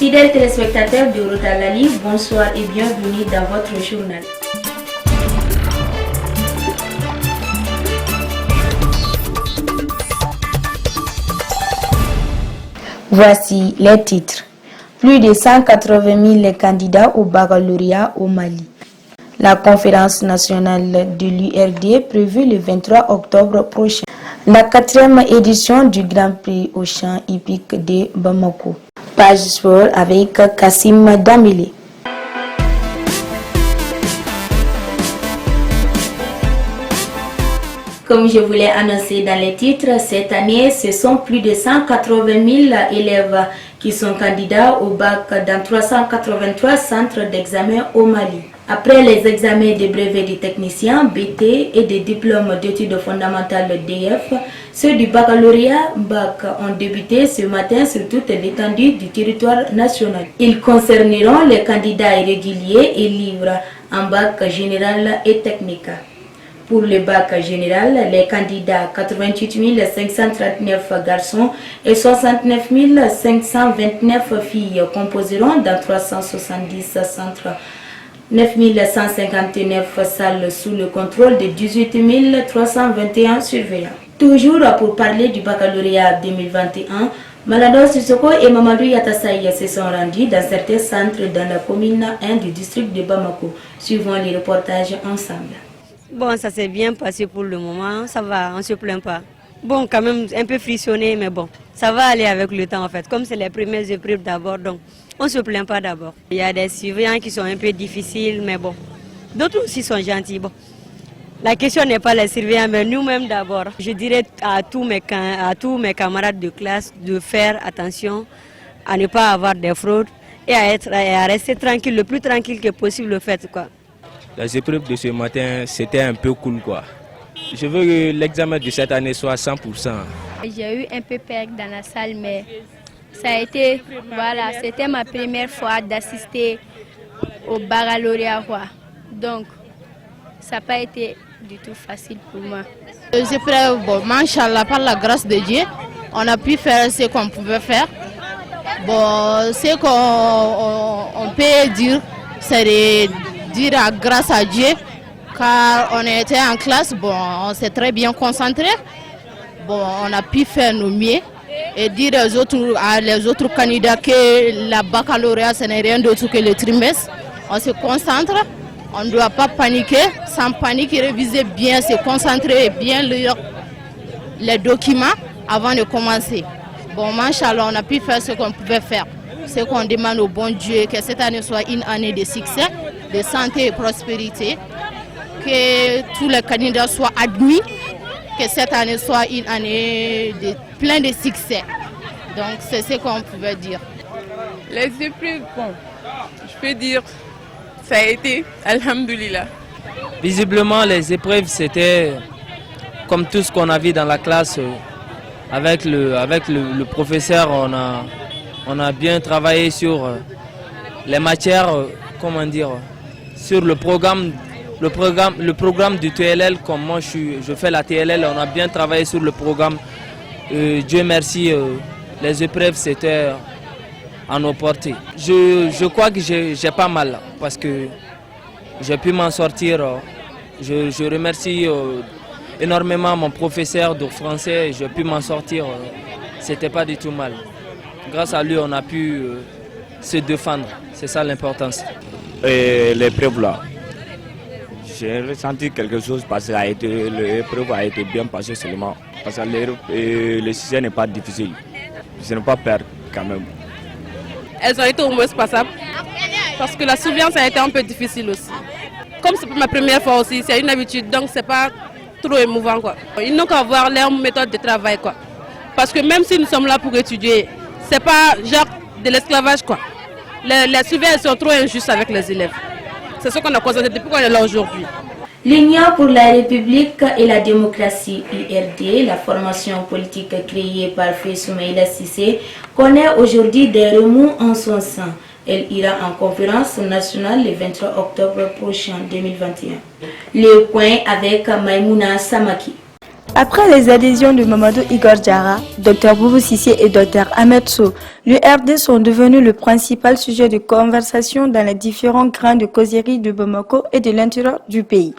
Fidèles téléspectateurs de Rotalali, bonsoir et bienvenue dans votre journal. Voici les titres. Plus de 180 000 candidats au baccalauréat au Mali. La conférence nationale de l'URD prévue le 23 octobre prochain. La 4e édition du Grand Prix au champ hippique de Bamako. Page sport avec Kassim Damile. Comme je vous l'ai annoncé dans les titres, cette année, ce sont plus de 180 000 élèves qui sont candidats au bac dans 383 centres d'examen au Mali. Après les examens de brevet de technicien, BT et des diplômes d'études fondamentales DF, ceux du baccalauréat BAC ont débuté ce matin sur toute l'étendue du territoire national. Ils concerneront les candidats irréguliers et libres en bac général et technique. Pour le bac général, les candidats 88 539 garçons et 69 529 filles composeront dans 370 centres, 9 159 salles sous le contrôle de 18 321 surveillants. Toujours pour parler du baccalauréat 2021, Malado Sissoko et Mamadou Yatassaï se sont rendus dans certains centres dans la commune 1 du district de Bamako. Suivons les reportages ensemble. Bon, ça s'est bien passé pour le moment, ça va, on ne se plaint pas. Bon, quand même un peu frissonné, mais bon, ça va aller avec le temps en fait. Comme c'est les premières épreuves d'abord, donc on ne se plaint pas d'abord. Il y a des surveillants qui sont un peu difficiles, mais bon, d'autres aussi sont gentils. Bon, la question n'est pas les surveillants, mais nous-mêmes d'abord. Je dirais à tous mes camarades de classe de faire attention à ne pas avoir des fraudes et à rester tranquille, le plus tranquille que possible le fait, quoi. Les épreuves de ce matin, c'était un peu cool, quoi. Je veux que l'examen de cette année soit 100%. J'ai eu un peu peur dans la salle, mais ça a été, voilà, c'était ma première fois d'assister au baccalauréat. Donc, ça n'a pas été du tout facile pour moi. Les épreuves, bon, Machallah, par la grâce de Dieu, on a pu faire ce qu'on pouvait faire. Bon, ce qu'on peut dire, c'est de dire grâce à Dieu, car on était en classe, bon, on s'est très bien concentré, bon, on a pu faire nos mieux et dire les autres candidats que la baccalauréat ce n'est rien d'autre que le trimestre. On se concentre, on ne doit pas paniquer, sans panique, réviser bien, se concentrer et bien lire les documents avant de commencer. Bon, Machallah, on a pu faire ce qu'on pouvait faire. Ce qu'on demande au bon Dieu, que cette année soit une année de succès, de santé et prospérité, que tous les candidats soient admis, que cette année soit une année de plein de succès. Donc c'est ce qu'on pouvait dire. Les épreuves, bon, je peux dire, ça a été, alhamdoulilah. Visiblement, les épreuves, c'était comme tout ce qu'on a vu dans la classe. Avec le professeur, on a bien travaillé sur les matières, comment dire, sur le programme du TLL. Comme moi je fais la TLL, on a bien travaillé sur le programme. Dieu merci, les épreuves c'était à nos portées. Je crois que j'ai pas mal parce que j'ai pu m'en sortir. Je remercie énormément mon professeur de français, j'ai pu m'en sortir. C'était pas du tout mal. Grâce à lui, on a pu se défendre. C'est ça l'importance. L'épreuve là, j'ai ressenti quelque chose parce que l'épreuve a été bien passée seulement. Parce que le sujet n'est pas difficile. Je n'ai pas peur quand même. Elles ont été au moins passables. Parce que la surveillance a été un peu difficile aussi. Comme c'est ma première fois aussi, c'est une habitude, donc c'est pas trop émouvant, quoi. Ils n'ont qu'à voir leur méthode de travail, quoi. Parce que même si nous sommes là pour étudier, c'est pas genre de l'esclavage, quoi. Les surveillants sont trop injustes avec les élèves. C'est ce qu'on a constaté depuis qu'on est là aujourd'hui. L'Union pour la République et la démocratie, URD, la formation politique créée par Feu Soumaïla Cissé, connaît aujourd'hui des remous en son sein. Elle ira en conférence nationale le 23 octobre prochain 2021. Le point avec Maïmouna Samaki. Après les adhésions de Mamadou Igor Diarra, Dr Boubou Cissé et Dr Ahmed Sow, l'URD sont devenus le principal sujet de conversation dans les différents grains de causerie de Bamako et de l'intérieur du pays.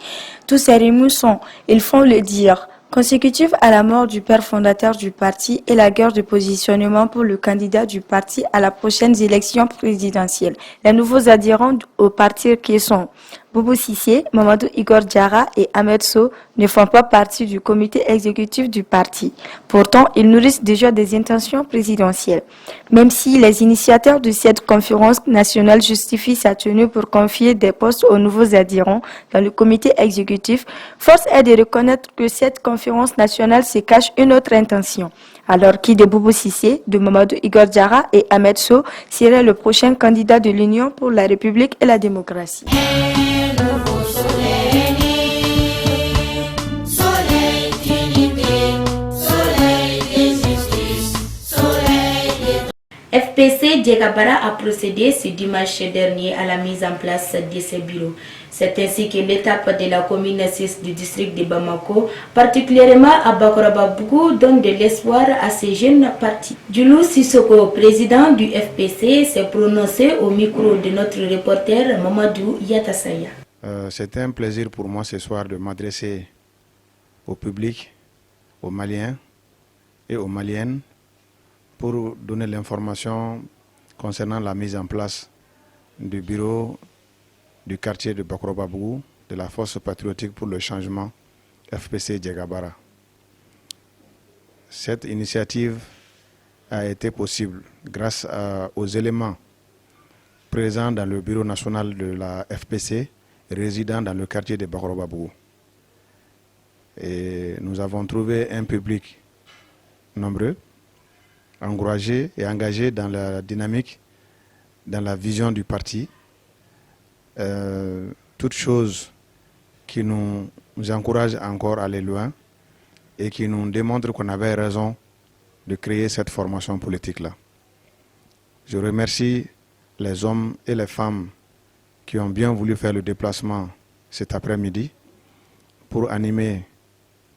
Tous ces remous sont, ils font le dire, consécutifs à la mort du père fondateur du parti et la guerre de positionnement pour le candidat du parti à la prochaine élection présidentielle. Les nouveaux adhérents au parti qui sont Boubou Cissé, Mamadou Igor Diarra et Ahmed Sow ne font pas partie du comité exécutif du parti. Pourtant, ils nourrissent déjà des intentions présidentielles. Même si les initiateurs de cette conférence nationale justifient sa tenue pour confier des postes aux nouveaux adhérents dans le comité exécutif, force est de reconnaître que cette conférence nationale se cache une autre intention. Alors qui de Boubou Cissé, de Mamadou Igor Diarra et Ahmed Sow serait le prochain candidat de l'Union pour la République et la démocratie. FPC Djegabara a procédé ce dimanche dernier à la mise en place de ces bureaux. C'est ainsi que l'étape de la commune 6 du district de Bamako, particulièrement à Bakorababougou, donne de l'espoir à ces jeunes partis. Djoulou Sissoko, président du FPC, s'est prononcé au micro de notre reporter Mamadou Yatasaya. C'est un plaisir pour moi ce soir de m'adresser au public, aux Maliens et aux Maliennes, pour donner l'information concernant la mise en place du bureau du quartier de Bakorababougou de la Force patriotique pour le changement FPC Djegabara. Cette initiative a été possible grâce aux éléments présents dans le bureau national de la FPC résidant dans le quartier de Bakorababougou. Et nous avons trouvé un public nombreux, encouragé et engagé dans la dynamique, dans la vision du parti. Toutes choses qui nous encouragent encore à aller loin et qui nous démontrent qu'on avait raison de créer cette formation politique-là. Je remercie les hommes et les femmes qui ont bien voulu faire le déplacement cet après-midi pour animer,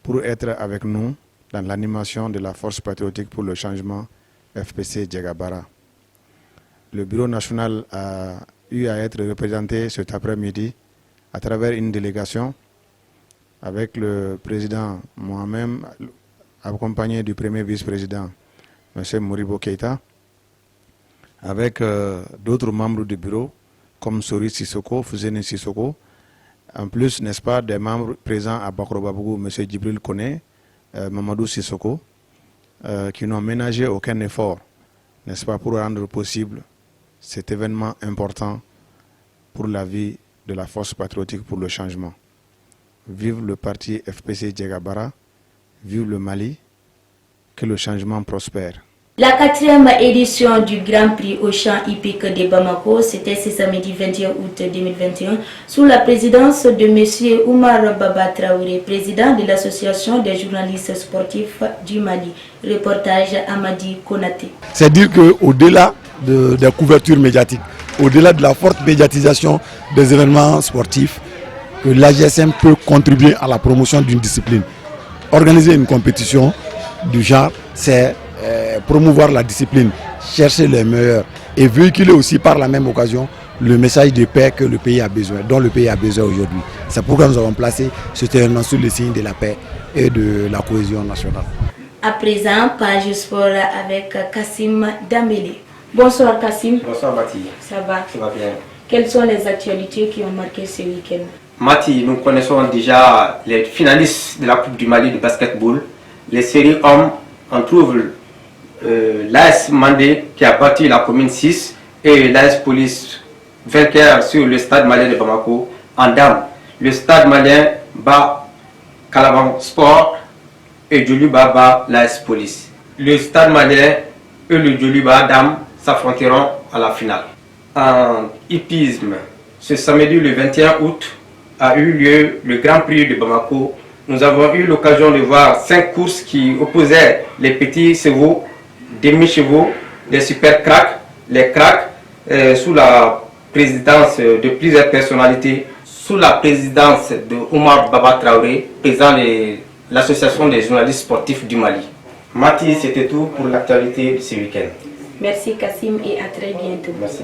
pour être avec nous dans l'animation de la Force patriotique pour le changement FPC Djegabara. Le bureau national a eu à être représenté cet après-midi à travers une délégation avec le président moi-même, accompagné du premier vice-président, M. Moribo Keïta, avec d'autres membres du bureau, comme Sori Sissoko, Fouzeni Sissoko, en plus, n'est-ce pas, des membres présents à Bakorababougou, M. Djibril Kone, Mamadou Sissoko, qui n'ont ménagé aucun effort, n'est-ce pas, pour rendre possible cet événement important pour la vie de la Force patriotique pour le changement. Vive le parti FPC Djegabara, vive le Mali, que le changement prospère. La 4e édition du Grand Prix au champ hippique de Bamako, c'était ce samedi 21 août 2021, sous la présidence de M. Oumar Baba Traoré, président de l'Association des journalistes sportifs du Mali. Reportage Amadi Konaté. C'est dire qu'au-delà des couvertures médiatiques, au-delà de la forte médiatisation des événements sportifs, que l'AGSM peut contribuer à la promotion d'une discipline. Organiser une compétition du genre, c'est promouvoir la discipline, chercher les meilleurs et véhiculer aussi par la même occasion le message de paix que le pays a besoin, dont le pays a besoin aujourd'hui. C'est pourquoi nous avons placé ce événement sous le signe de la paix et de la cohésion nationale. À présent, page sport avec Kassim Dambélé. Bonsoir Kassim. Bonsoir Mati. Ça va? Ça va bien. Quelles sont les actualités qui ont marqué ce week-end? Mati, nous connaissons déjà les finalistes de la Coupe du Mali de basketball. Les séries hommes, on trouve l'AS Mandé qui a battu la commune 6 et l'AS Police vainqueur sur le stade malien de Bamako. En dames, le stade malien bat Calaban Sport et Djoluba bat l'AS Police. Le stade malien et le Djoluba dames s'affronteront à la finale. En hippisme, ce samedi le 21 août a eu lieu le Grand Prix de Bamako. Nous avons eu l'occasion de voir 5 courses qui opposaient les petits chevaux, demi-chevaux, les super cracks, les cracks, sous la présidence de plusieurs personnalités, sous la présidence de Oumar Baba Traoré, président de l'association des journalistes sportifs du Mali. Mati, c'était tout pour l'actualité de ce week-end. Merci Kassim et à très bientôt. Merci.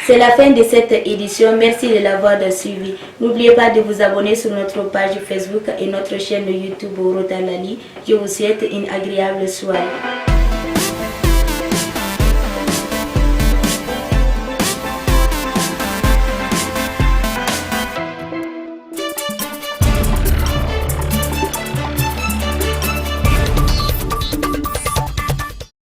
C'est la fin de cette édition. Merci de l'avoir suivi. N'oubliez pas de vous abonner sur notre page Facebook et notre chaîne YouTube Rotalali. Je vous souhaite une agréable soirée.